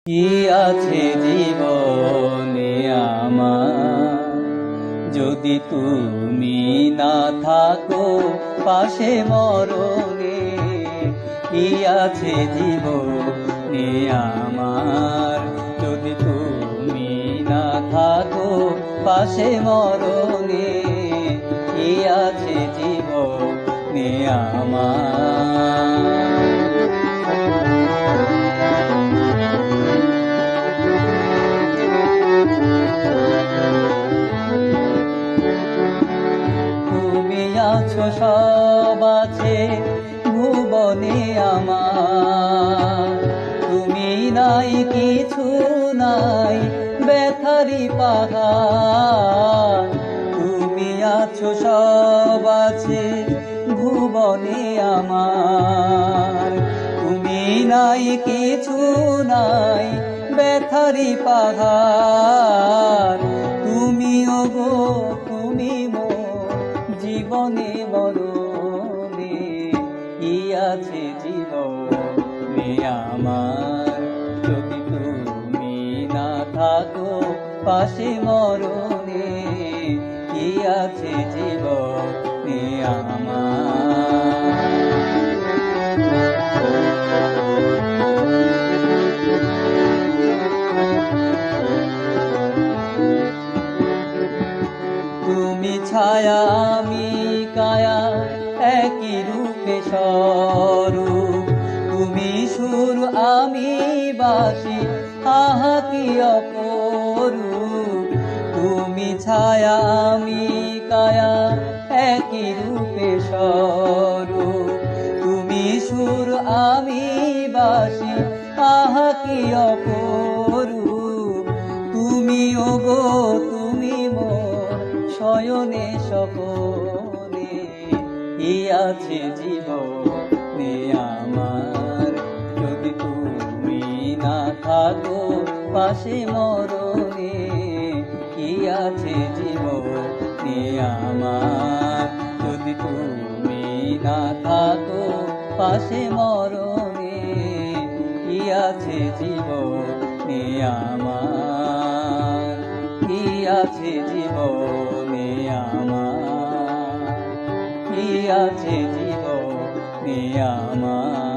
কি আছে জীবনে আমার, যদি তুমি না থাকো পাশে মরণে। কি আছে জীবনে আমার, যদি তুমি না থাকো পাশে মরণে। কি আছে জীবনে আমার। আছো সব আছে ভুবনে আমার, তুমি নাই কিছু নাই ব্যথারি পাহাড়। তুমি আছো সব আছে ভুবনে আমার, তুমি নাই কিছু নাই ব্যথারি পাহাড়। তুমি ওগো তুমি জীবনে মরণে। কি আছে জীবনে আমার, যদি তুমি না থাকো পাশে মরণে। কি আছে জীবনে আমার। তুমি ছায়া আমি কায়া একই রূপে স্বরূপ, তুমি সুর আমি বাসি আহা কি অপরূপ। তুমি ছায়া আমি কায়া একই রূপে স্বরূপ, তুমি সুর আমি বাসি আহা কি অপরূপ। তুমি ওগো তুমি শয়নে স্বপনে। কি আছে জীবনে আমার, যদি তুমি না থাকো পাশে মরণে। কি আছে জীবনে আমার, যদি তুমি না থাকো পাশে মরণে। কি আছে জীবনে আমার, কি আছে জীবনে আমার, কি আছে জীবনে আমার।